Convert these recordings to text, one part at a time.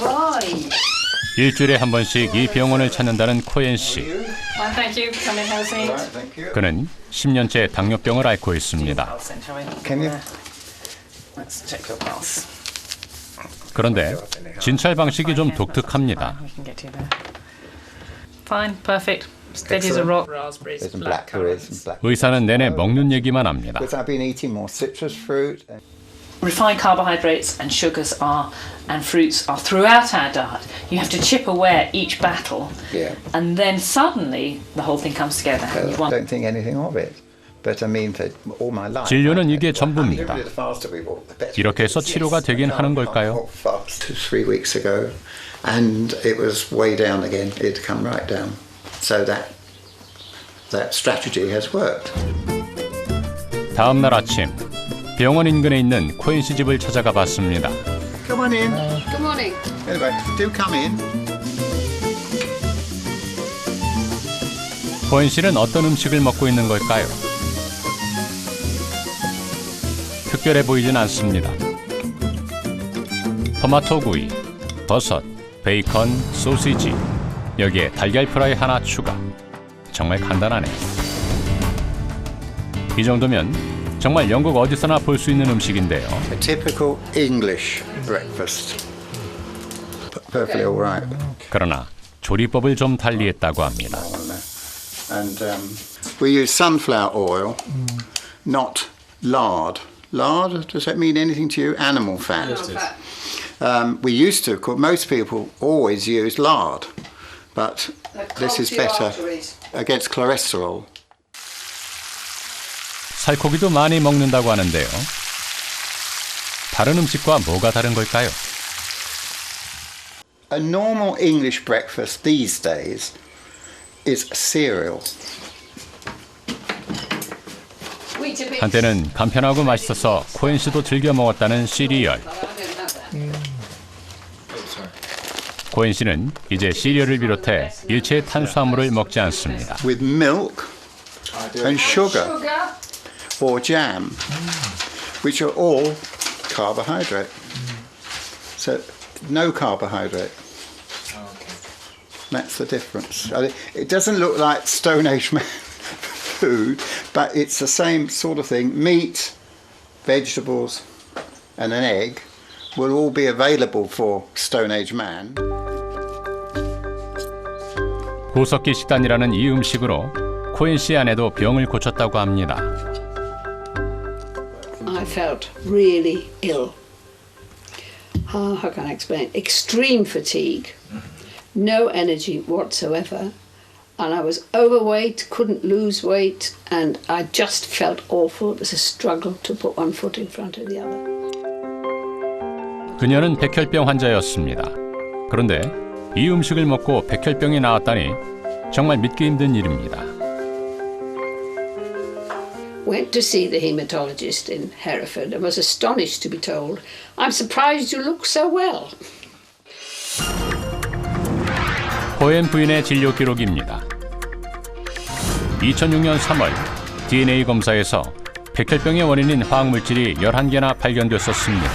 Right. 일주일에 한 번씩 이 병원을 찾는다는 코엔 씨. Well, thank you for coming, have a seat. Right, thank you. 그는 10년째 당뇨병을 앓고 있습니다. Pulse then, shall we? Can you? Let's check your pulse. 그런데 진찰 방식이 좀 독특합니다. We can get you there. Fine, perfect. Steady as a rock. Raspberries, There's some blackberries and black. 의사는 내내 먹는 얘기만 합니다. Because I've been eating more citrus fruit. Refined carbohydrates and sugars and fruits are throughout our diet. You have to chip away at each battle, Yeah. and then suddenly the whole thing comes together. And I you want don't think anything of it. But I mean, for all my life. 진료는 이게 전부입니다. The faster we walk, the better. 이렇게 해서 치료가 되긴 하는 걸까요? Fast 3 weeks ago, and it was way down again. It'd come right down. So that strategy has worked. 다음 날 아침 병원 인근에 있는 코엔 씨 집을 찾아가 봤습니다. Come on in. Good morning. Anyway, do come in. 코엔 씨는 어떤 음식을 먹고 있는 걸까요? 특별해 보이진 않습니다. 토마토 구이, 버섯, 베이컨, 소시지, 여기에 달걀 프라이 하나 추가. 정말 간단하네요. 이 정도면 정말 영국 어디서나 볼 수 있는 음식인데요. A typical English breakfast. Perfectly all right. 그러나 조리법을 좀 달리했다고 합니다. And we use sunflower oil, not lard. Lard, does that mean anything to you? Animal fat. We used to, of course, most people always use lard, but this is better against cholesterol. 살코기도 많이 먹는다고 하는데요. 다른 음식과 뭐가 다른 걸까요? A normal English breakfast these days is cereal. 한때는 간편하고 맛있어서 코엔 씨도 즐겨 먹었다는 시리얼. 코엔 씨는 이제 시리얼을 비롯해 일체의 탄수화물을 먹지 않습니다. With milk and sugar or jam, which are all carbohydrate. So no carbohydrate. That's the difference. It doesn't look like Stone Age man food, but it's the same sort of thing. Meat, vegetables, and an egg will all be available for Stone Age man. 고석기 식단이라는 이 음식으로 코엔 씨 아내도 병을 고쳤다고 합니다. I felt really ill. How can I explain? Extreme fatigue, no energy whatsoever, and I was overweight, couldn't lose weight, and I just felt awful. It was a struggle to put one foot in front of the other. 그녀는 백혈병 환자였습니다. 그런데 이 음식을 먹고 백혈병이 나았다니 정말 믿기 힘든 일입니다. Went to see the haematologist in Hereford and was astonished to be told, "I'm surprised you look so well." 코엔 부인의 진료 기록입니다. 2006년 3월 DNA 검사에서 백혈병의 원인인 화학물질이 11개나 발견됐었습니다.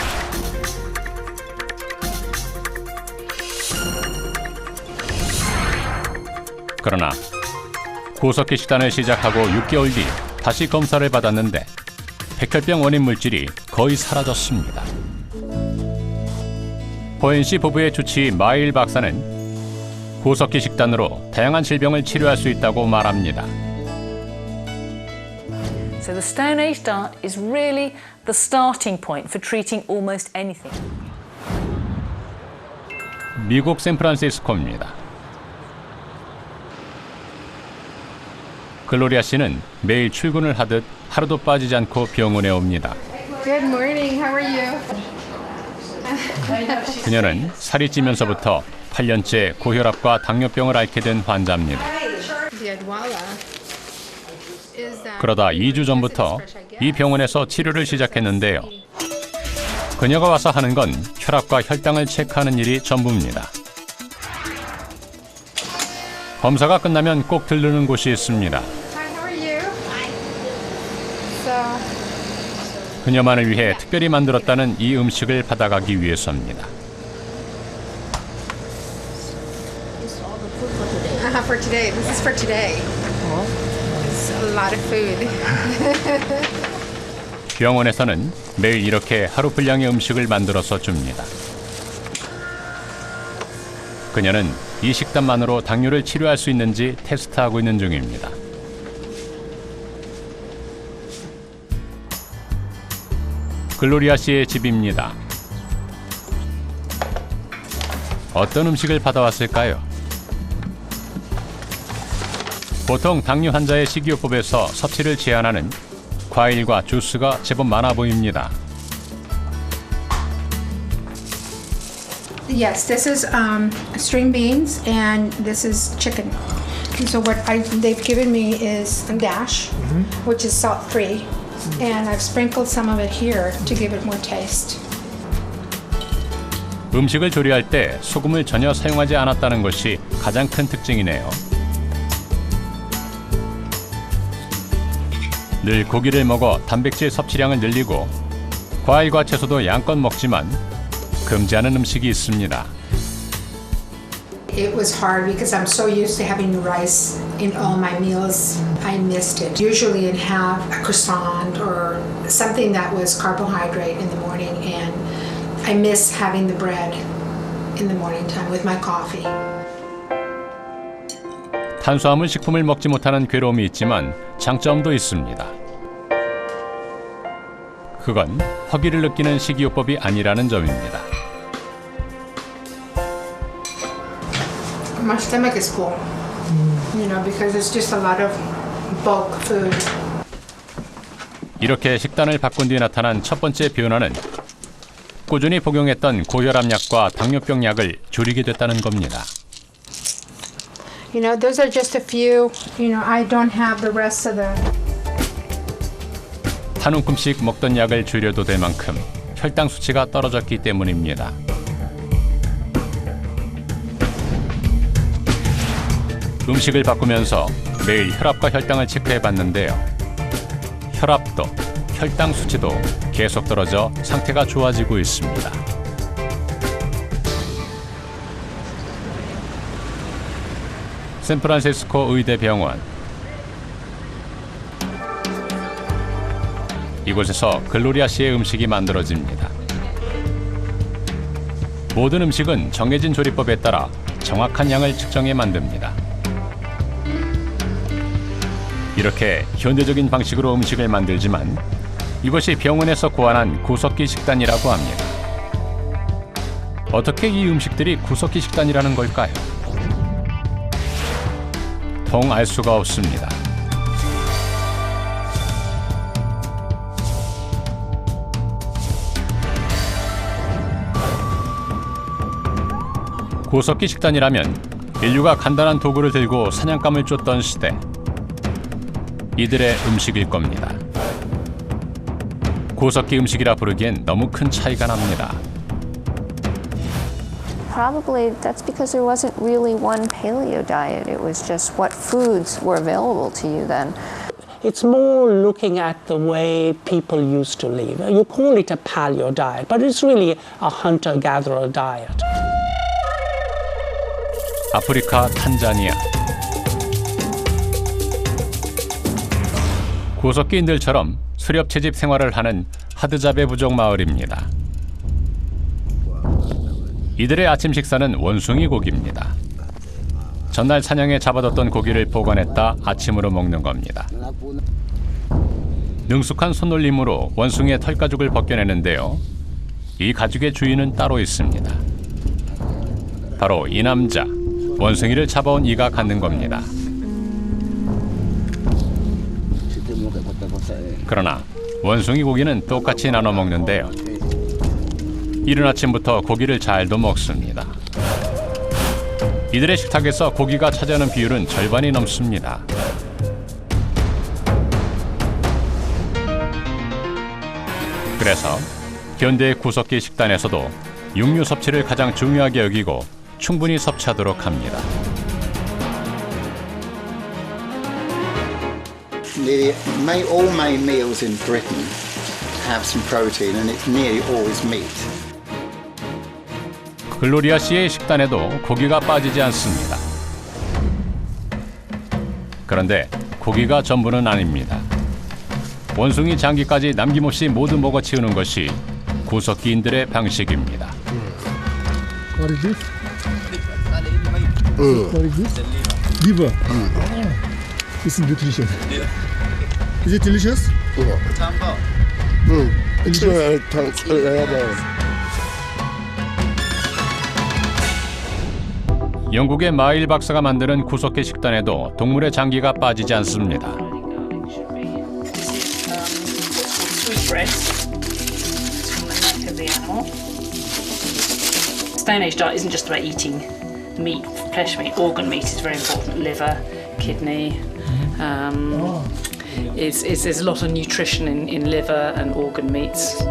그러나 고석기 식단을 시작하고 6개월 뒤 다시 검사를 받았는데 백혈병 원인 물질이 거의 사라졌습니다. 코엔 씨 부부의 주치 마일 박사는 고석기 식단으로 다양한 질병을 치료할 수 있다고 말합니다. So the Stone Age diet is really the starting point for treating almost anything. 미국 샌프란시스코입니다. 글로리아 씨는 매일 출근을 하듯 하루도 빠지지 않고 병원에 옵니다. Good morning. How are you? 그녀는 살이 찌면서부터 8년째 고혈압과 당뇨병을 앓게 된 환자입니다. The Adwala is that 그러다 2주 전부터 이 병원에서 치료를 시작했는데요. 그녀가 와서 하는 건 혈압과 혈당을 체크하는 일이 전부입니다. 검사가 끝나면 꼭 들르는 곳이 있습니다. Hi, how are you? So, 그녀만을 위해 특별히 만들었다는 이 음식을 받아가기 위해서입니다. for today. This is for today. It's a lot of food. 병원에서는 매일 이렇게 하루 분량의 음식을 만들어서 줍니다. 그녀는 이 식단만으로 당뇨를 치료할 수 있는지 테스트하고 있는 중입니다. 글로리아 씨의 집입니다. 어떤 음식을 받아왔을까요? 보통 당뇨 환자의 식이요법에서 섭취를 제한하는 과일과 주스가 제법 많아 보입니다. Yes, this is string beans and this is chicken. And so what they've given me is dash, which is salt-free, and I've sprinkled some of it here to give it more taste. 음식을 조리할 때 소금을 전혀 사용하지 않았다는 것이 가장 큰 특징이네요. 늘 고기를 먹어 단백질 섭취량을 늘리고 과일과 채소도 양껏 먹지만 금지하는 음식이 있습니다. It was hard because I'm so used to having rice in all my meals. I missed it. Usually I'd have a croissant or something that was carbohydrate in the morning, and I miss having the bread in the morning time with my coffee. 탄수화물 식품을 먹지 못하는 괴로움이 있지만 장점도 있습니다. 그건 허기를 느끼는 식이요법이 아니라는 점입니다. My stomach is full, because it's just a lot of bulk food. 이렇게 식단을 바꾼 뒤 나타난 첫 번째 변화는 꾸준히 복용했던 고혈압약과 당뇨병 약을 줄이게 됐다는 겁니다. Those are just a few. I don't have the rest of the. 한 움큼씩 먹던 약을 줄여도 될 만큼 혈당 수치가 떨어졌기 때문입니다. 음식을 바꾸면서 매일 혈압과 혈당을 체크해 봤는데요. 혈압도 혈당 수치도 계속 떨어져 상태가 좋아지고 있습니다. 샌프란시스코 의대병원. 이곳에서 글로리아 씨의 음식이 만들어집니다. 모든 음식은 정해진 조리법에 따라 정확한 양을 측정해 만듭니다. 이렇게 현대적인 방식으로 음식을 만들지만 이것이 병원에서 고안한 구석기 식단이라고 합니다. 어떻게 이 음식들이 구석기 식단이라는 걸까요? 통 알 수가 없습니다. 구석기 식단이라면 인류가 간단한 도구를 들고 사냥감을 쫓던 시대, 이들의 음식일 겁니다. 구석기 음식이라 부르기엔 너무 큰 차이가 납니다. Probably that's because there wasn't really one paleo diet. It was just what foods were available to you then. It's more looking at the way people used to live. You call it a paleo diet, but it's really a hunter-gatherer diet. 아프리카 탄자니아. 구석기인들처럼 수렵 채집 생활을 하는 하드자베 부족 마을입니다. 이들의 아침 식사는 원숭이 고기입니다. 전날 사냥에 잡아뒀던 고기를 보관했다 아침으로 먹는 겁니다. 능숙한 손놀림으로 원숭이의 털가죽을 벗겨내는데요. 이 가죽의 주인은 따로 있습니다. 바로 이 남자, 원숭이를 잡아온 이가 갖는 겁니다. 그러나 원숭이 고기는 똑같이 나눠 먹는데요. 이른 아침부터 고기를 잘도 먹습니다. 이들의 식탁에서 고기가 차지하는 비율은 절반이 넘습니다. 그래서 현대의 구석기 식단에서도 육류 섭취를 가장 중요하게 여기고 충분히 섭취하도록 합니다. Nearly all main meals in Britain have some protein, and it's nearly always meat. 글로리아 씨의 식단에도 고기가 빠지지 않습니다. 그런데 고기가 전부는 아닙니다. 원숭이 장기까지 남김없이 모두 먹어치우는 것이 구석기인들의 방식입니다. What is this? What is this? Liver. This is nutrition. Is it delicious? 영국의 마일 박사가 만드는 구석기 식단에도 동물의 장기가 빠지지 않습니다. Food breast from the neck of the animal. Stone Age diet isn't just about eating meat, flesh meat. Organ meat is very important. Liver, kidney. There's a lot of nutrition in liver and organ meats.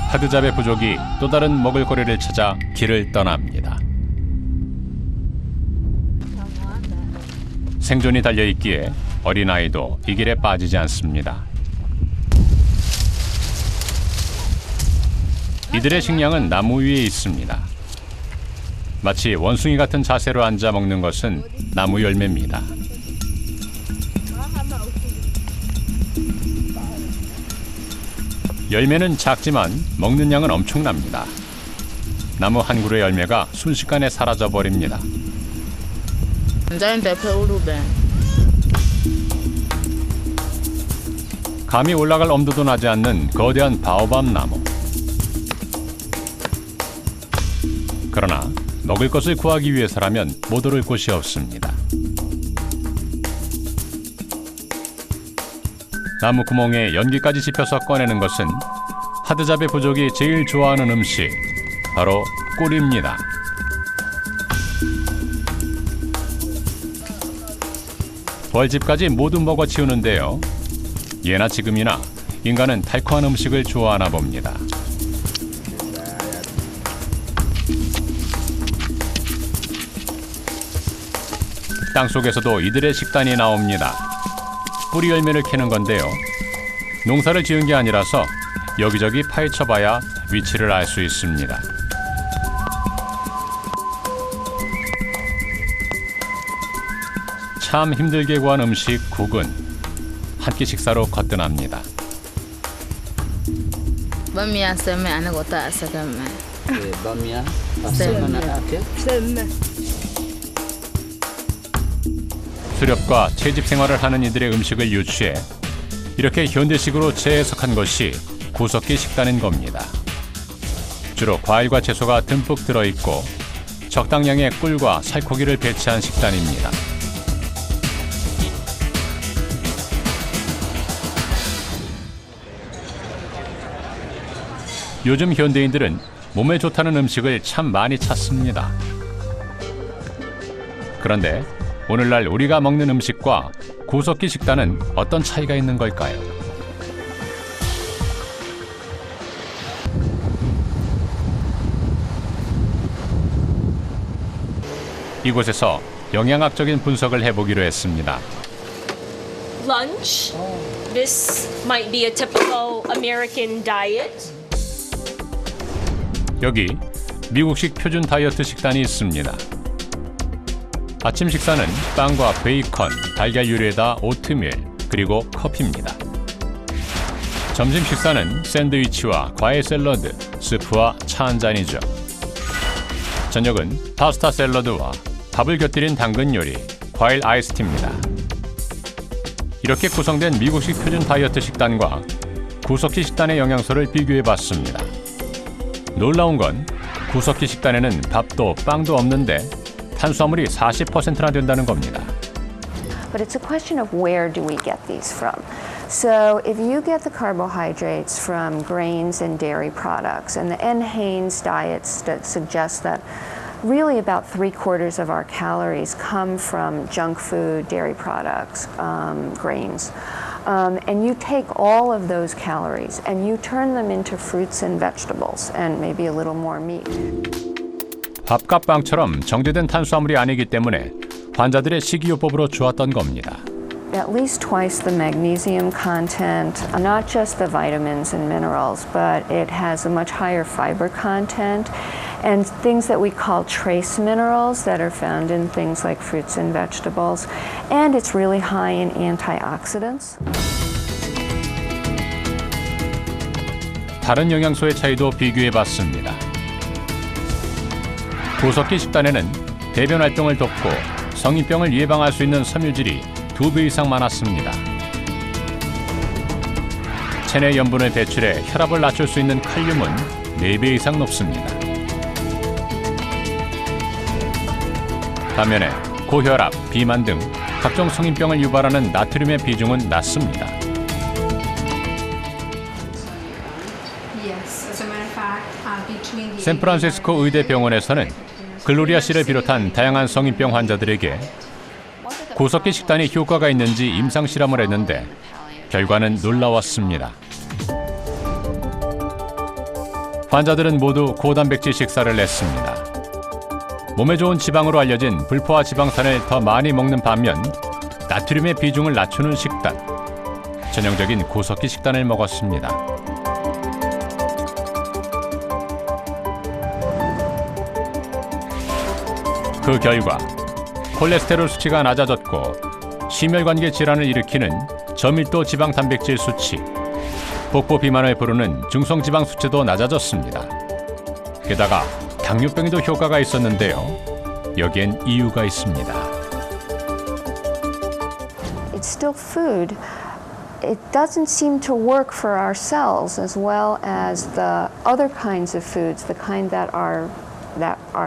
하드잡의 부족이 또 다른 먹을거리를 찾아 길을 떠납니다. 생존이 달려있기에 어린아이도 이 길에 빠지지 않습니다. 이들의 식량은 나무 위에 있습니다. 마치 원숭이 같은 자세로 앉아 먹는 것은 나무 열매입니다. 열매는 작지만 먹는 양은 엄청납니다. 나무 한 그루의 열매가 순식간에 사라져버립니다. 감이 올라갈 엄두도 나지 않는 거대한 바오밥 나무. 그러나 먹을 것을 구하기 위해서라면 못 오를 곳이 없습니다. 나무 구멍에 연기까지 집혀서 꺼내는 것은 하드잡의 부족이 제일 좋아하는 음식, 바로 꿀입니다. 벌집까지 모두 먹어치우는데요. 예나 지금이나 인간은 달콤한 음식을 좋아하나 봅니다. 땅속에서도 이들의 식단이 나옵니다. 뿌리 열매를 캐는 건데요. 농사를 지은 게 아니라서 여기저기 파헤쳐봐야 위치를 알 수 있습니다. 참 힘들게 구한 음식 국은 한 끼 식사로 거뜬합니다. 수렵과 채집 생활을 하는 이들의 음식을 유추해 이렇게 현대식으로 재해석한 것이 구석기 식단인 겁니다. 주로 과일과 채소가 듬뿍 들어있고 적당량의 꿀과 살코기를 배치한 식단입니다. 요즘 현대인들은 몸에 좋다는 음식을 참 많이 찾습니다. 그런데 오늘날 우리가 먹는 음식과 구석기 식단은 어떤 차이가 있는 걸까요? 이곳에서 영양학적인 분석을 해보기로 했습니다. Lunch. This might be a typical American diet. 여기 미국식 표준 다이어트 식단이 있습니다. 아침 식사는 빵과 베이컨, 달걀 유래에다 오트밀, 그리고 커피입니다. 점심 식사는 샌드위치와 과일 샐러드, 스프와 차 한 잔이죠. 저녁은 파스타 샐러드와 밥을 곁들인 당근 요리, 과일 아이스티입니다. 이렇게 구성된 미국식 표준 다이어트 식단과 구석기 식단의 영양소를 비교해봤습니다. 놀라운 건 구석기 식단에는 밥도 빵도 없는데 탄수화물이 40%나 된다는 겁니다. But it's a question of where do we get these from? So if you get the carbohydrates from grains and dairy products, and the NHANES diets that suggest that really about 3/4 of our calories come from junk food, dairy products, grains. And you take all of those calories and you turn them into fruits and vegetables and maybe a little more meat. 밥과 빵처럼 정제된 탄수화물이 아니기 때문에 환자들의 식이요법으로 좋았던 겁니다. at least twice the magnesium content, not just the vitamins and minerals, but it has a much higher fiber content and things that we call trace minerals that are found in things like fruits and vegetables. And it's really high in antioxidants. 다른 영양소의 차이도 비교해봤습니다. 구석기 식단에는 대변 활동을 돕고 성인병을 예방할 수 있는 섬유질이 2배 이상 많았습니다. 체내 염분을 배출해 혈압을 낮출 수 있는 칼륨은 4배 이상 높습니다. 반면에 고혈압, 비만 등 각종 성인병을 유발하는 나트륨의 비중은 낮습니다. 샌프란시스코 의대 병원에서는 글로리아 씨를 비롯한 다양한 성인병 환자들에게 구석기 식단이 효과가 있는지 임상 실험을 했는데 결과는 놀라웠습니다. 환자들은 모두 고단백질 식사를 했습니다. 몸에 좋은 지방으로 알려진 불포화 지방산을 더 많이 먹는 반면 나트륨의 비중을 낮추는 식단, 전형적인 구석기 식단을 먹었습니다. 그 결과 콜레스테롤 수치가 낮아졌고 심혈관계 질환을 일으키는 저밀도 지방 단백질 수치, 복부 비만을 부르는 중성지방 수치도 낮아졌습니다. 게다가 당뇨병에도 효과가 있었는데요. 여기엔 이유가 있습니다. It's still food. It doesn't seem to work for our cells as well as the other kinds of foods, the kind that our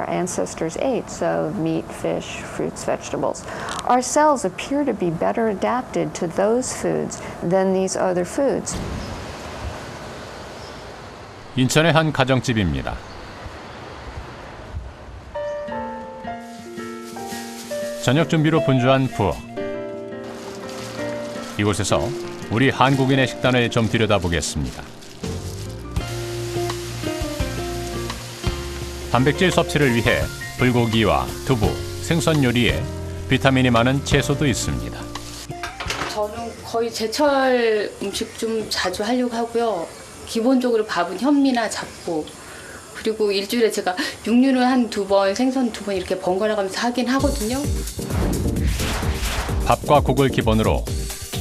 ancestors ate, so meat, fish, fruits, vegetables. Our cells appear to be better adapted to those foods than these other foods. 인천의 한 가정집입니다. 저녁 준비로 분주한 부엌. 이곳에서 우리 한국인의 식단을 좀 들여다보겠습니다. 단백질 섭취를 위해 불고기와 두부, 생선 요리에 비타민이 많은 채소도 있습니다. 저는 거의 제철 음식 좀 자주 하려고 하고요. 기본적으로 밥은 현미나 잡고, 그리고 일주일에 제가 육류를 한 2번, 생선 2번 이렇게 번갈아 가면서 하긴 하거든요. 밥과 국을 기본으로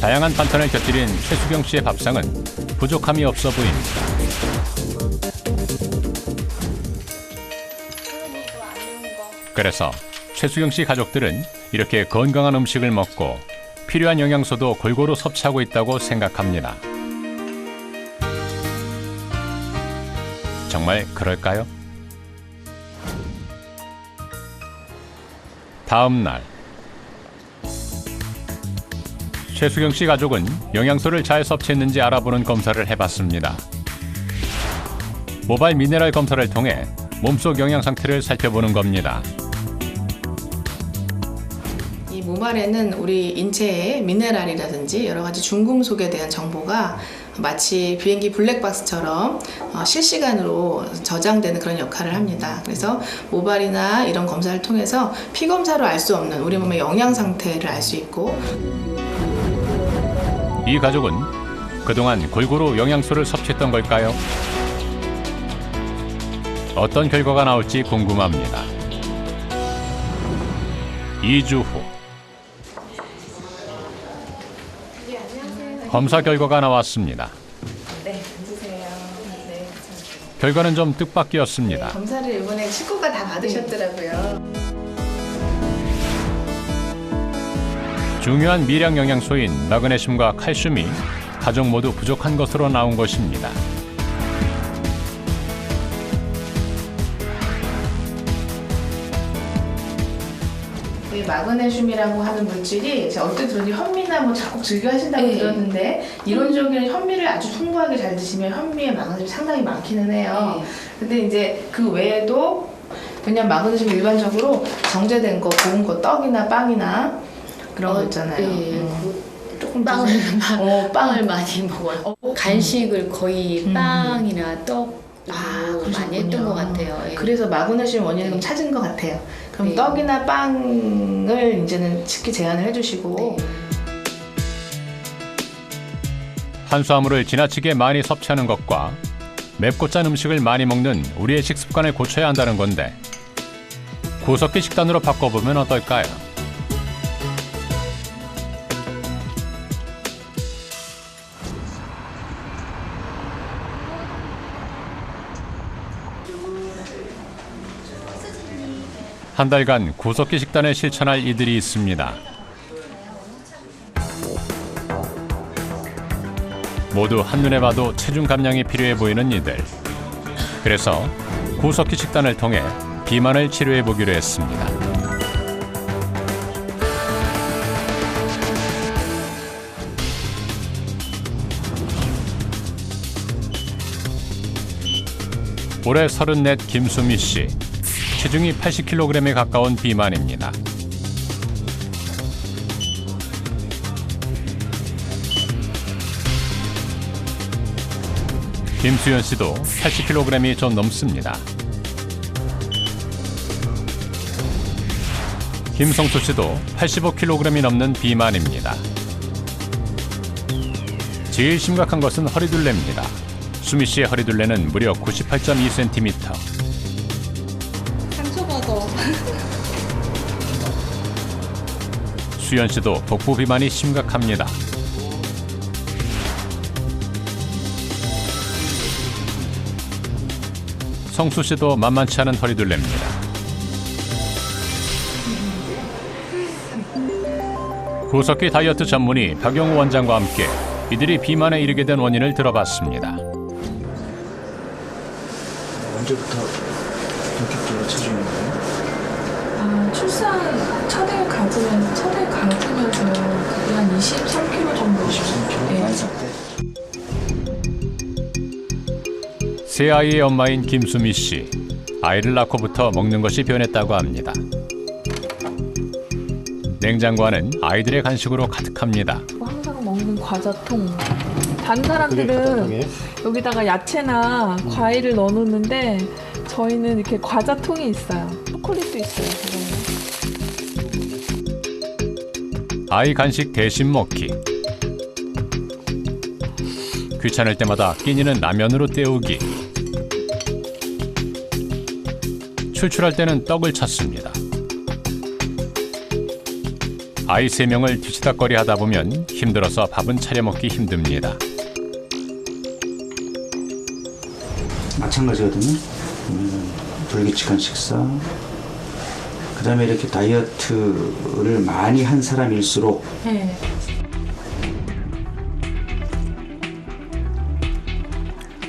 다양한 반찬을 곁들인 최수경 씨의 밥상은 부족함이 없어 보입니다. 그래서 최수경 씨 가족들은 이렇게 건강한 음식을 먹고 필요한 영양소도 골고루 섭취하고 있다고 생각합니다. 정말 그럴까요? 다음 날 최수경 씨 가족은 영양소를 잘 섭취했는지 알아보는 검사를 해봤습니다. 모바일 미네랄 검사를 통해 몸속 영양 상태를 살펴보는 겁니다. 이 모발에는 우리 인체의 미네랄이라든지 여러 가지 중금속에 대한 정보가 마치 비행기 블랙박스처럼 실시간으로 저장되는 그런 역할을 합니다. 그래서 모발이나 이런 검사를 통해서 피검사로 알 수 없는 우리 몸의 영양 상태를 알 수 있고, 이 가족은 그동안 골고루 영양소를 섭취했던 걸까요? 어떤 결과가 나올지 궁금합니다. 2주 후 검사 결과가 나왔습니다. 네, 앉으세요. 네, 결과는 좀 뜻밖이었습니다. 검사를 이번에 식구가 다 받으셨더라고요. 중요한 미량 영양소인 마그네슘과 칼슘이 가족 모두 부족한 것으로 나온 것입니다. 마그네슘이라고 하는 물질이 어떻게 들었는지 현미나 뭐 자꾸 즐겨 하신다고 들었는데 이론적으로는 현미를 아주 풍부하게 잘 드시면 현미에 마그네슘이 상당히 많기는 해요. 근데 이제 그 외에도 그냥 마그네슘 일반적으로 정제된 거, 고운 거, 떡이나 빵이나 그런 거 있잖아요. 조금 빵을 많이 먹어요. 간식을 거의 빵이나 떡 많이 했던 것 같아요. 그래서 마그네슘 원인을 좀 찾은 것 같아요. 그럼 떡이나 빵을 이제는 특히 제한을 해주시고. 탄수화물을 지나치게 많이 섭취하는 것과 맵고 짠 음식을 많이 먹는 우리의 식습관을 고쳐야 한다는 건데 구석기 식단으로 바꿔보면 어떨까요? 한 달간 구석기 식단을 실천할 이들이 있습니다. 모두 한눈에 봐도 체중 감량이 필요해 보이는 이들. 그래서 구석기 식단을 통해 비만을 치료해 보기로 했습니다. 올해 34 김수미 씨. 체중이 80kg에 가까운 비만입니다. 김수연 씨도 80kg이 좀 넘습니다. 김성수 씨도 85kg이 넘는 비만입니다. 제일 심각한 것은 허리둘레입니다. 수미 씨의 허리둘레는 무려 98.2cm. 상처받아. 수연 씨도 복부 비만이 심각합니다. 성수 씨도 만만치 않은 허리둘레입니다. 구석기 다이어트 전문의 박영우 원장과 함께 이들이 비만에 이르게 된 원인을 들어봤습니다. 언제부터 본격적으로 체중이 나요? 출산 첫애 가지면서 그게 한 23kg 정도. 23kg? 만삭 때? 세 아이의 엄마인 김수미 씨. 아이를 낳고부터 먹는 것이 변했다고 합니다. 냉장고 안은 아이들의 간식으로 가득합니다. 항상 먹는 과자통. 다른 사람들은 여기다가 야채나 과일을 넣어놓는데 저희는 이렇게 과자통이 있어요. 초콜릿도 있어요. 아이 간식 대신 먹기. 귀찮을 때마다 끼니는 라면으로 때우기. 출출할 때는 떡을 찾습니다. 아이 3명을 뒤치다꺼리 하다 보면 힘들어서 밥은 차려 먹기 힘듭니다. 마찬가지거든요. 불규칙한 식사. 그다음에 이렇게 다이어트를 많이 한 사람일수록 네.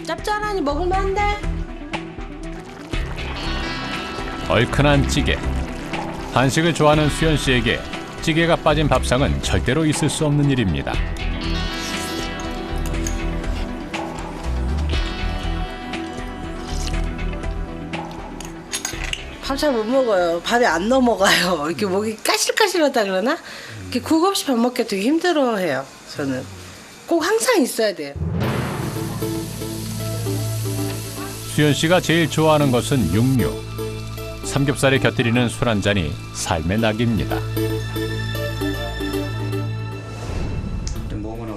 짭짤하니 먹으면 안 돼? 얼큰한 찌개. 한식을 좋아하는 수연 씨에게 찌개가 빠진 밥상은 절대로 있을 수 없는 일입니다. 밥 잘 못 먹어요. 밥이 안 넘어가요. 이렇게 목이 까실까실하다 그러나? 이렇게 국 없이 밥 먹기 되게 힘들어해요. 저는 꼭 항상 있어야 돼요. 수연 씨가 제일 좋아하는 것은 육류. 삼겹살에 곁들이는 술 한 잔이 삶의 낙입니다.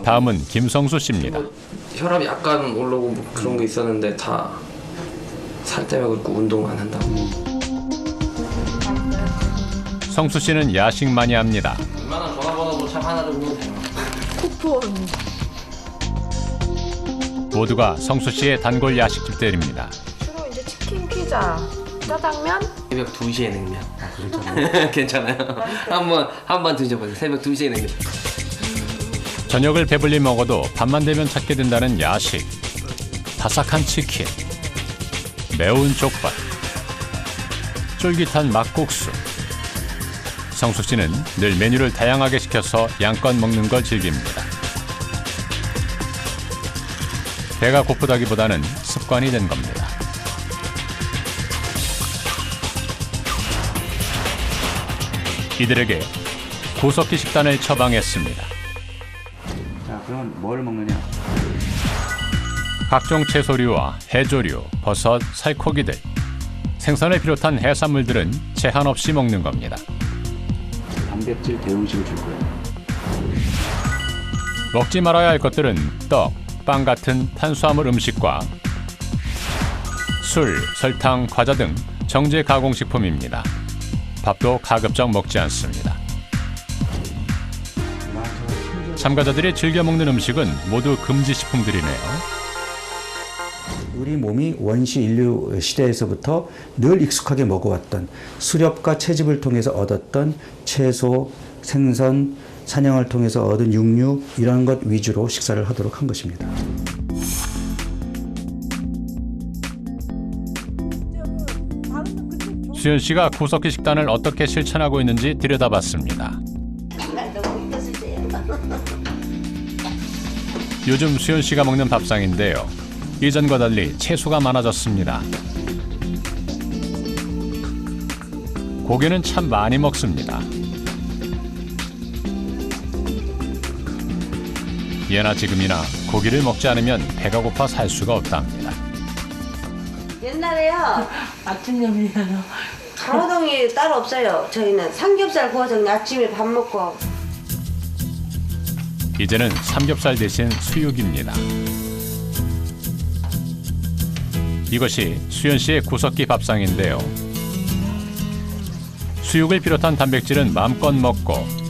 다음은 김성수 씨입니다. 혈압이 약간 오르고 뭐 그런 게 있었는데 다 살 때문에 그렇고 운동 안 한다고. 성수 씨는 야식 많이 합니다. 웬만한 전화번호 참 하나 정도 돼요. 쿠폰. 모두가 성수 씨의 단골 야식집들입니다. 주로 이제 치킨, 피자, 짜장면. 새벽 2시에 냉면. 괜찮아요. 한번 드셔보세요. 새벽 2시에 냉면. 저녁을 배불리 먹어도 밤만 되면 찾게 된다는 야식. 바삭한 치킨, 매운 족발, 쫄깃한 막국수. 성수 씨는 늘 메뉴를 다양하게 시켜서 양껏 먹는 걸 즐깁니다. 배가 고프다기보다는 습관이 된 겁니다. 이들에게 구석기 식단을 처방했습니다. 자, 그럼 뭘 먹느냐? 각종 채소류와 해조류, 버섯, 살코기들, 생선을 비롯한 해산물들은 제한 없이 먹는 겁니다. 단백질 대용식을 줄 거예요. 먹지 말아야 할 것들은 떡, 빵 같은 탄수화물 음식과 술, 설탕, 과자 등 정제 가공식품입니다. 밥도 가급적 먹지 않습니다. 참가자들이 즐겨 먹는 음식은 모두 금지 식품들이네요. 우리 몸이 원시 인류 시대에서부터 늘 익숙하게 먹어왔던 수렵과 채집을 통해서 얻었던 채소, 생선, 사냥을 통해서 얻은 육류 이런 것 위주로 식사를 하도록 한 것입니다. 수연 씨가 구석기 식단을 어떻게 실천하고 있는지 들여다봤습니다. 요즘 수연 씨가 먹는 밥상인데요. 예전과 달리 채소가 많아졌습니다. 고기는 참 많이 먹습니다. 예나 지금이나 고기를 먹지 않으면 배가 고파 살 수가 없답니다. 옛날에요. 아침 점심이요. 가로동이 따로 없어요. 저희는 삼겹살 구워서 아침에 밥 먹고. 이제는 삼겹살 대신 수육입니다. 이것이 수연 씨의 구석기 밥상인데요. 수육을 비롯한 단백질은 마음껏 먹고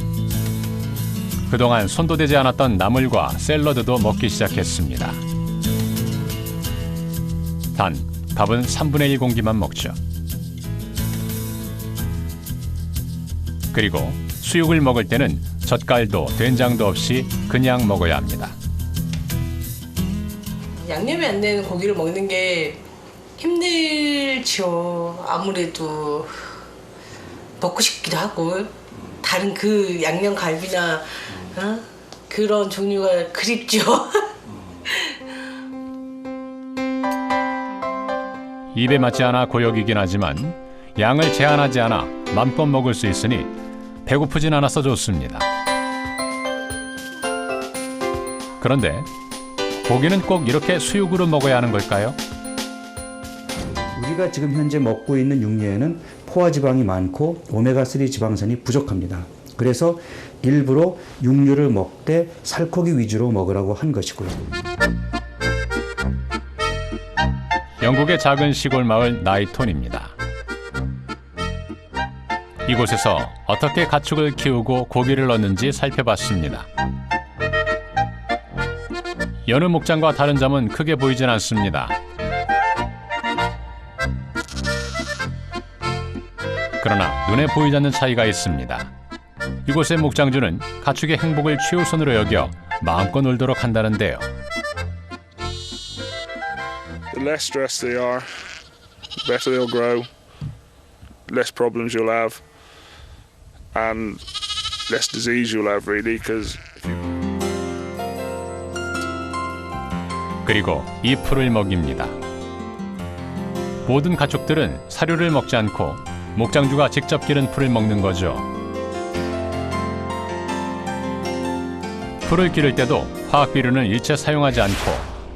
그동안 손도 대지 않았던 나물과 샐러드도 먹기 시작했습니다. 단, 밥은 3분의 1 공기만 먹죠. 그리고 수육을 먹을 때는 젓갈도 된장도 없이 그냥 먹어야 합니다. 양념이 안 되는 고기를 먹는 게 힘들죠. 아무래도 먹고 싶기도 하고 다른 그 양념 갈비나 그런 종류가 그립죠. 입에 맞지 않아 고역이긴 하지만 양을 제한하지 않아 맘껏 먹을 수 있으니 배고프진 않아서 좋습니다. 그런데 고기는 꼭 이렇게 수육으로 먹어야 하는 걸까요? 우리가 지금 현재 먹고 있는 육류에는 포화지방이 많고 오메가3 지방산이 부족합니다. 그래서 일부러 육류를 먹되 살코기 위주로 먹으라고 한 것이고요. 영국의 작은 시골 마을 나이톤입니다. 이곳에서 어떻게 가축을 키우고 고기를 얻는지 살펴봤습니다. 여느 목장과 다른 점은 크게 보이진 않습니다. 그러나 눈에 보이지 않는 차이가 있습니다. 이곳의 목장주는 가축의 행복을 최우선으로 여겨 마음껏 놀도록 한다는데요. The less stressed they are, the better they'll grow, less problems you'll have, and less disease you'll have really, because 그리고 이 풀을 먹입니다. 모든 가축들은 사료를 먹지 않고 목장주가 직접 기른 풀을 먹는 거죠. 풀을 기를 때도 화학 비료는 일체 사용하지 않고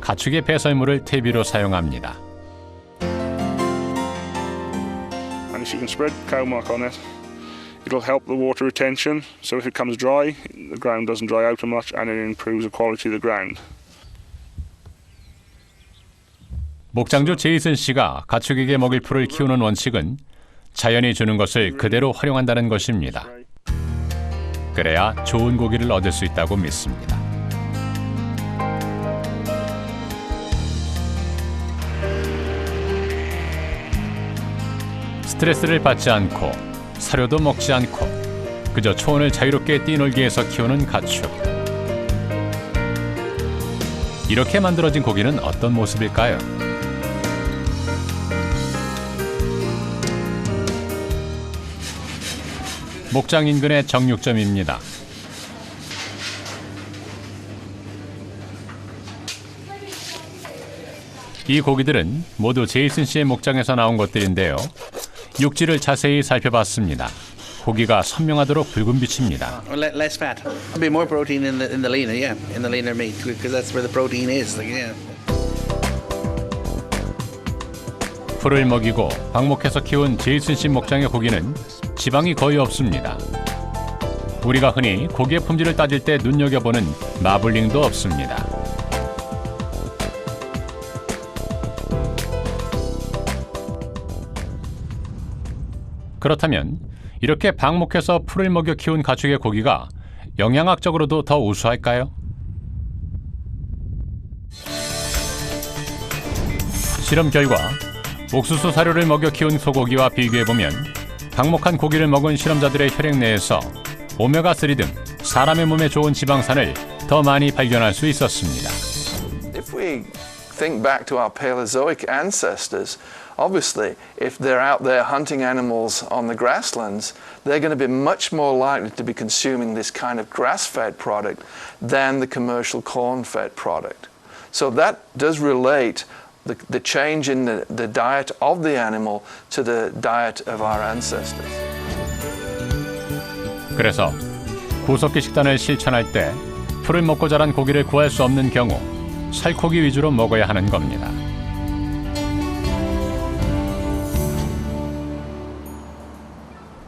가축의 배설물을 퇴비로 사용합니다. and if you can spread cow muck on it, it'll help the water retention. So if it comes dry, the ground doesn't dry out as much, and it improves the quality of the ground. 목장주 제이슨 씨가 가축에게 먹일 풀을 키우는 원칙은 자연이 주는 것을 그대로 활용한다는 것입니다. 그래야 좋은 고기를 얻을 수 있다고 믿습니다. 스트레스를 받지 않고 사료도 먹지 않고 그저 초원을 자유롭게 뛰놀기 위해서 키우는 가축. 이렇게 만들어진 고기는 어떤 모습일까요? 목장 인근의 정육점입니다. 이 고기들은 모두 제이슨 씨의 목장에서 나온 것들인데요. 육질을 자세히 살펴봤습니다. 고기가 선명하도록 붉은 빛입니다. Less fat. There'll be more protein in the leaner, yeah, in the leaner meat, because that's where the protein is. Yeah. 풀을 먹이고 방목해서 키운 제이슨 씨 목장의 고기는 지방이 거의 없습니다. 우리가 흔히 고기의 품질을 따질 때 눈여겨보는 마블링도 없습니다. 그렇다면 이렇게 방목해서 풀을 먹여 키운 가축의 고기가 영양학적으로도 더 우수할까요? 실험 결과 옥수수 사료를 먹여 키운 소고기와 비교해보면 방목한 고기를 먹은 실험자들의 혈액 내에서 오메가3 등 사람의 몸에 좋은 지방산을 더 많이 발견할 수 있었습니다. If we think back to our Paleozoic ancestors, obviously, if they're out there hunting animals on the grasslands, they're going to be much more likely to be consuming this kind of grass-fed product than the commercial corn-fed product. So that does relate the change in the diet of the animal to the diet of our ancestors. 그래서 구석기 식단을 실천할 때 풀을 먹고 자란 고기를 구할 수 없는 경우 살코기 위주로 먹어야 하는 겁니다.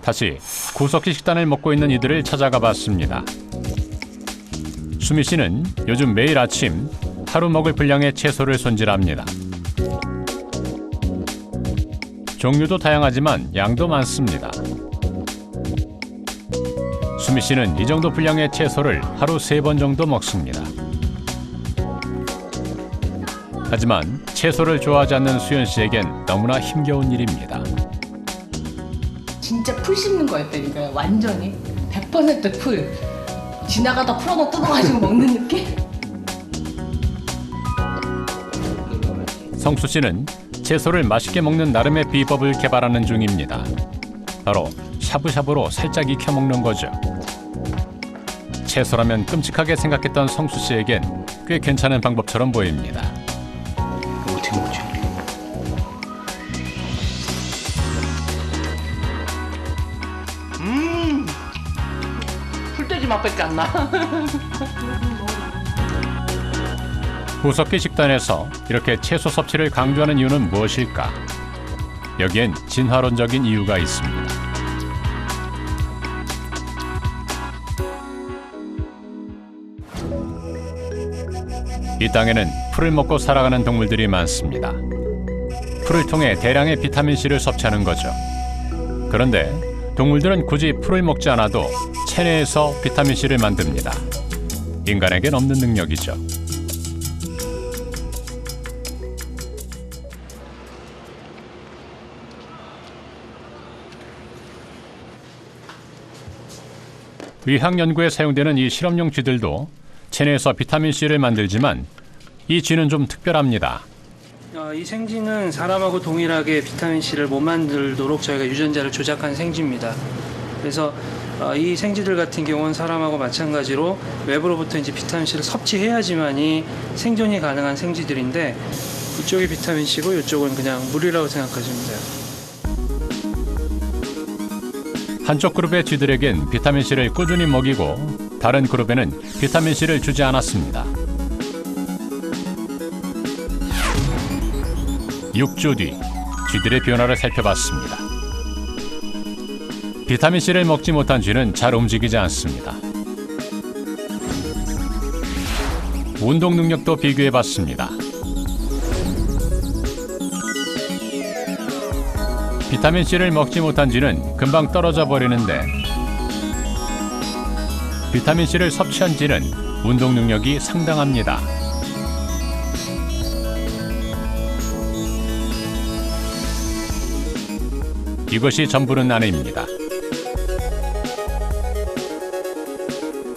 다시 구석기 식단을 먹고 있는 이들을 찾아가 봤습니다. 수미 씨는 요즘 매일 아침 하루 먹을 분량의 채소를 손질합니다. 종류도 다양하지만 양도 많습니다. 수미 씨는 이 정도 분량의 채소를 하루 3번 정도 먹습니다. 하지만 채소를 좋아하지 않는 수연 씨에겐 너무나 힘겨운 일입니다. 진짜 풀 씹는 거였다니까요. 완전히 100% 풀. 지나가다 풀 하나 뜯어가지고 먹는 느낌? 성수 씨는 채소를 맛있게 먹는 나름의 비법을 개발하는 중입니다. 바로 샤브샤브로 살짝 익혀 먹는 거죠. 채소라면 끔찍하게 생각했던 성수 씨에겐 꽤 괜찮은 방법처럼 보입니다. 어떻게 먹지? 풀떼기 맛밖에 안 나. 구석기 식단에서 이렇게 채소 섭취를 강조하는 이유는 무엇일까? 여기엔 진화론적인 이유가 있습니다. 이 땅에는 풀을 먹고 살아가는 동물들이 많습니다. 풀을 통해 대량의 비타민C를 섭취하는 거죠. 그런데 동물들은 굳이 풀을 먹지 않아도 체내에서 비타민C를 만듭니다. 인간에겐 없는 능력이죠. 의학 연구에 사용되는 이 실험용 쥐들도 체내에서 비타민C를 만들지만 이 쥐는 좀 특별합니다. 이 생쥐는 사람하고 동일하게 비타민C를 못 만들도록 저희가 유전자를 조작한 생쥐입니다. 그래서 이 생쥐들 같은 경우는 사람하고 마찬가지로 외부로부터 이제 비타민C를 섭취해야지만이 생존이 가능한 생쥐들인데 이쪽이 비타민C고 이쪽은 그냥 물이라고 생각하시면 돼요. 한쪽 그룹의 쥐들에겐 비타민C를 꾸준히 먹이고 다른 그룹에는 비타민C를 주지 않았습니다. 6주 뒤 쥐들의 변화를 살펴봤습니다. 비타민C를 먹지 못한 쥐는 잘 움직이지 않습니다. 운동 능력도 비교해봤습니다. 비타민C를 먹지 못한 쥐는 금방 떨어져 버리는데 비타민C를 섭취한 쥐는 운동 능력이 상당합니다. 이것이 전부는 아닙니다.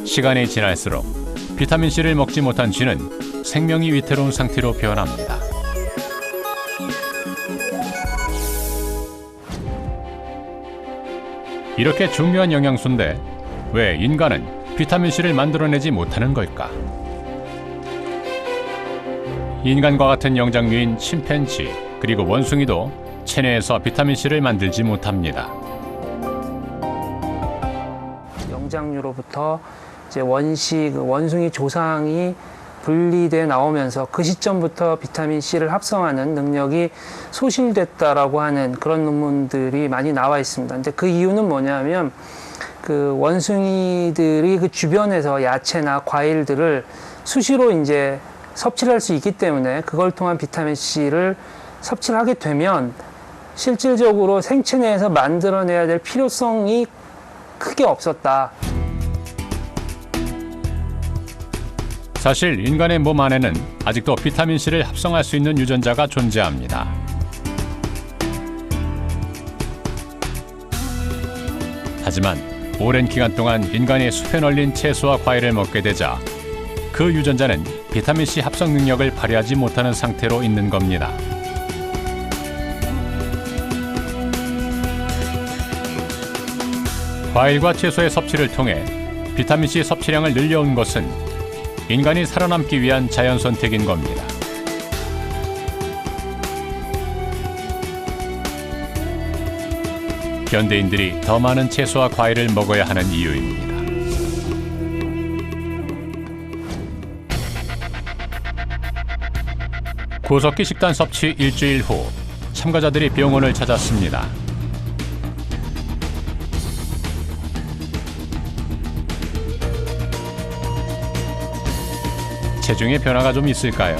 시간이 지날수록 비타민C를 먹지 못한 쥐는 생명이 위태로운 상태로 변합니다. 이렇게 중요한 영양소인데 왜 인간은 비타민C를 만들어내지 못하는 걸까? 인간과 같은 영장류인 침팬지 그리고 원숭이도 체내에서 비타민C를 만들지 못합니다. 영장류로부터 이제 원숭이 조상이 분리돼 나오면서 그 시점부터 비타민C를 합성하는 능력이 소실됐다라고 하는 그런 논문들이 많이 나와 있습니다. 근데 그 이유는 뭐냐면 그 원숭이들이 그 주변에서 야채나 과일들을 수시로 이제 섭취를 할 수 있기 때문에 그걸 통한 비타민 C를 섭취를 하게 되면 실질적으로 생체 내에서 만들어내야 될 필요성이 크게 없었다. 사실 인간의 몸 안에는 아직도 비타민 C를 합성할 수 있는 유전자가 존재합니다. 하지만 오랜 기간 동안 인간이 숲에 널린 채소와 과일을 먹게 되자 그 유전자는 비타민 C 합성 능력을 발휘하지 못하는 상태로 있는 겁니다. 과일과 채소의 섭취를 통해 비타민 C 섭취량을 늘려온 것은 인간이 살아남기 위한 자연 선택인 겁니다. 현대인들이 더 많은 채소와 과일을 먹어야 하는 이유입니다. 구석기 식단 섭취 일주일 후 참가자들이 병원을 찾았습니다. 체중의 변화가 좀 있을까요?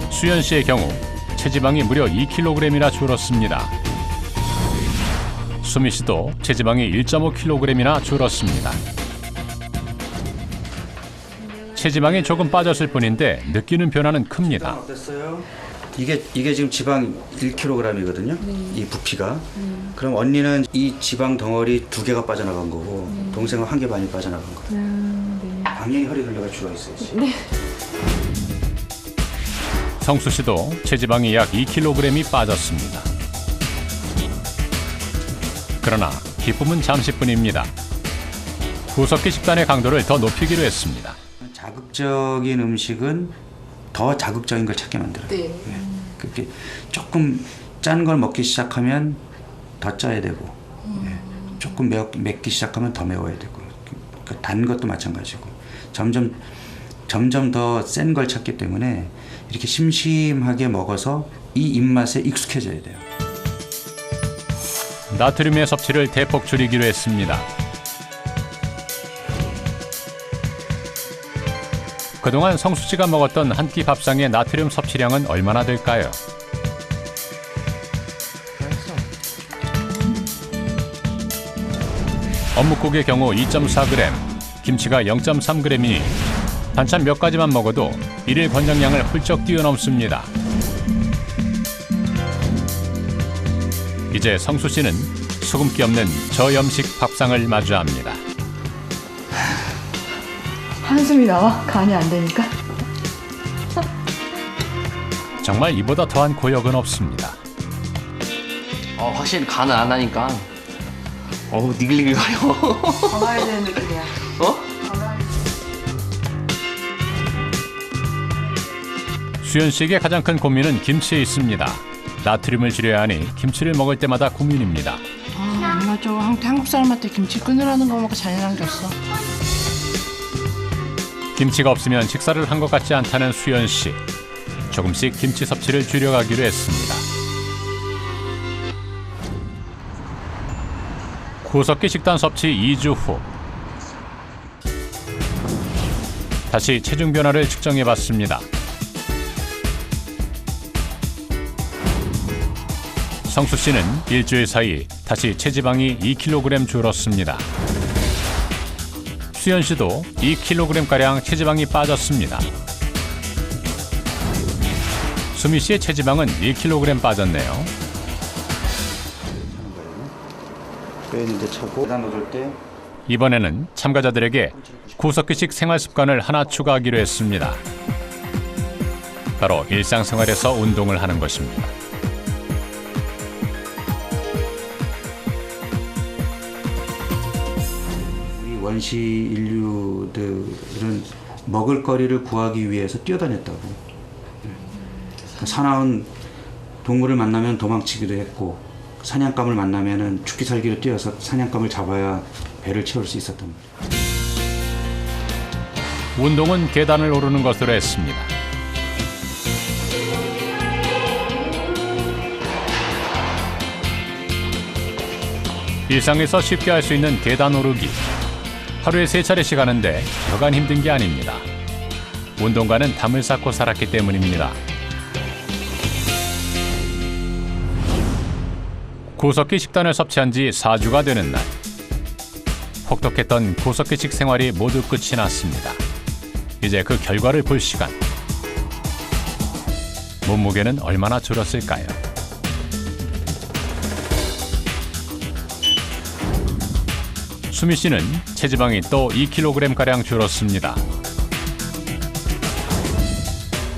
수연 씨의 경우 체지방이 무려 2kg이나 줄었습니다. 수미 씨도 체지방이 1.5kg이나 줄었습니다. 체지방이 조금 빠졌을 뿐인데 느끼는 변화는 큽니다. 어땠어요? 이게 지금 지방 1kg이거든요. 이 부피가. 그럼 언니는 이 지방 덩어리 2개가 빠져나간 거고 동생은 1개 반이 빠져나간 거예요. 당연히 허리 근력가 줄어 있어요. 네. 성수 씨도 체지방이 약 2kg이 빠졌습니다. 그러나 기쁨은 잠시뿐입니다. 구석기 식단의 강도를 더 높이기로 했습니다. 자극적인 음식은 더 자극적인 걸 찾게 만들어요. 네. 그렇게 조금 짠 걸 먹기 시작하면 더 짜야 되고, 조금 맵기 시작하면 더 매워야 되고, 단 것도 마찬가지고, 점점 더 센 걸 찾기 때문에 이렇게 심심하게 먹어서 이 입맛에 익숙해져야 돼요. 나트륨의 섭취를 대폭 줄이기로 했습니다. 그동안 성수 씨가 먹었던 한 끼 밥상의 나트륨 섭취량은 얼마나 될까요? 어묵국의 경우 2.4g, 김치가 0.3g이니 반찬 몇 가지만 먹어도 일일 권장량을 훌쩍 뛰어넘습니다. 이제 성수 씨는 소금기 없는 저염식 밥상을 마주합니다. 한숨이 나와? 간이 안 되니까? 정말 이보다 더한 고역은 없습니다. 확실히 간을 안 하니까 니글니글거려. 건강해야 되는 느낌이야. 수연 씨에게 가장 큰 고민은 김치에 있습니다. 나트륨을 줄여야 하니 김치를 먹을 때마다 고민입니다. 엄마 저 한국 사람한테 김치 끊으라는 거 먹고 잔인한 게 없어. 김치가 없으면 식사를 한 것 같지 않다는 수연 씨. 조금씩 김치 섭취를 줄여가기로 했습니다. 구석기 식단 섭취 2주 후 다시 체중 변화를 측정해봤습니다. 성수 씨는 일주일 사이 다시 체지방이 2kg 줄었습니다. 수연 씨도 2kg가량 체지방이 빠졌습니다. 수미 씨의 체지방은 1kg 빠졌네요. 이번에는 참가자들에게 구석기식 생활 습관을 하나 추가하기로 했습니다. 바로 일상생활에서 운동을 하는 것입니다. 원시 인류들은 먹을거리를 구하기 위해서 뛰어다녔다고. 사나운 동물을 만나면 도망치기도 했고 사냥감을 만나면 죽기 살기로 뛰어서 사냥감을 잡아야 배를 채울 수 있었던 거예요. 운동은 계단을 오르는 것으로 했습니다. 일상에서 쉽게 할 수 있는 계단 오르기. 하루에 3차례씩 하는데 여간 힘든 게 아닙니다. 운동과는 담을 쌓고 살았기 때문입니다. 구석기 식단을 섭취한 지 4주가 되는 날. 혹독했던 구석기식 생활이 모두 끝이 났습니다. 이제 그 결과를 볼 시간. 몸무게는 얼마나 줄었을까요? 수미 씨는 체지방이 또 2kg가량 줄었습니다.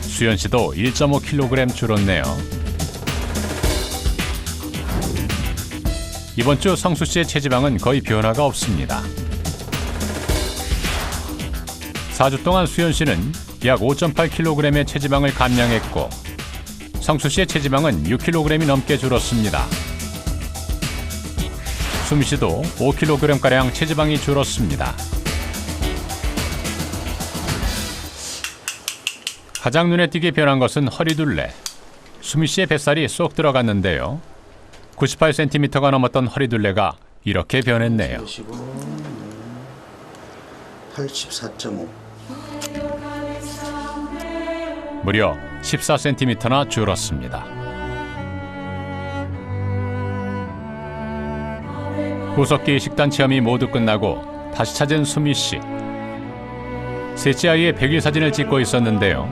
수연 씨도 1.5kg 줄었네요. 이번 주 성수 씨의 체지방은 거의 변화가 없습니다. 4주 동안 수연 씨는 약 5.8kg의 체지방을 감량했고 성수 씨의 체지방은 6kg이 넘게 줄었습니다. 수미 씨도 5kg가량 체지방이 줄었습니다. 가장 눈에 띄게 변한 것은 허리둘레. 수미 씨의 뱃살이 쏙 들어갔는데요. 98cm가 넘었던 허리둘레가 이렇게 변했네요. 84.5. 무려 14cm나 줄었습니다. 구석기 식단 체험이 모두 끝나고 다시 찾은 수미 씨. 셋째 아이의 100일 사진을 찍고 있었는데요.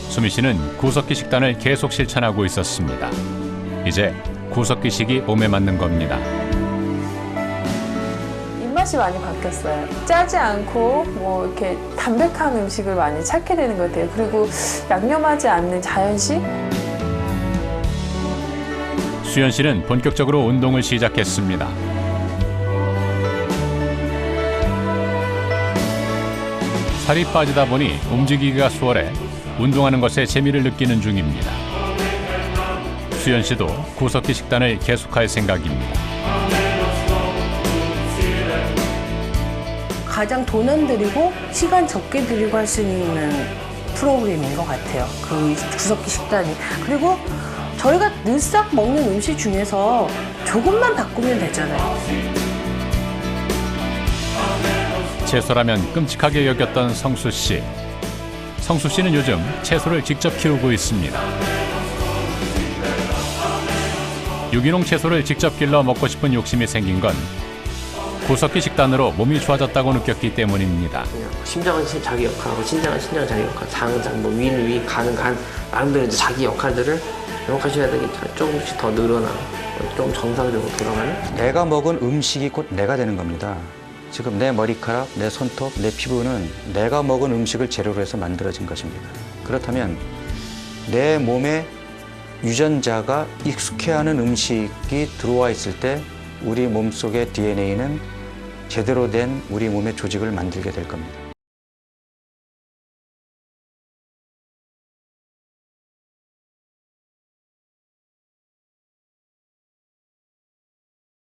수미 씨는 구석기 식단을 계속 실천하고 있었습니다. 이제 구석기식이 몸에 맞는 겁니다. 입맛이 많이 바뀌었어요. 짜지 않고 뭐 이렇게 담백한 음식을 많이 찾게 되는 것 같아요. 그리고 양념하지 않는 자연식. 수연 씨는 본격적으로 운동을 시작했습니다. 살이 빠지다 보니 움직이기가 수월해 운동하는 것에 재미를 느끼는 중입니다. 수연 씨도 구석기 식단을 계속할 생각입니다. 가장 돈 안 들이고 시간 적게 들이고 할 수 있는 프로그램인 것 같아요. 그 구석기 식단이. 그리고 저희가 늘상 먹는 음식 중에서 조금만 바꾸면 되잖아요. 채소라면 끔찍하게 여겼던 성수 씨. 성수 씨는 요즘 채소를 직접 키우고 있습니다. 유기농 채소를 직접 길러 먹고 싶은 욕심이 생긴 건 구석기 식단으로 몸이 좋아졌다고 느꼈기 때문입니다. 심장은 자기 역할하고 신장은 자기 역할, 장은 장, 뭐 위는 위, 간은 간, 나름대로 이제 자기 역할들을 명확하셔야 되니까 조금씩 더 늘어나고 좀 정상적으로 돌아가는. 내가 먹은 음식이 곧 내가 되는 겁니다. 지금 내 머리카락, 내 손톱, 내 피부는 내가 먹은 음식을 재료로 해서 만들어진 것입니다. 그렇다면 내 몸에 유전자가 익숙해하는 음식이 들어와 있을 때 우리 몸속의 DNA는 제대로 된 우리 몸의 조직을 만들게 될 겁니다.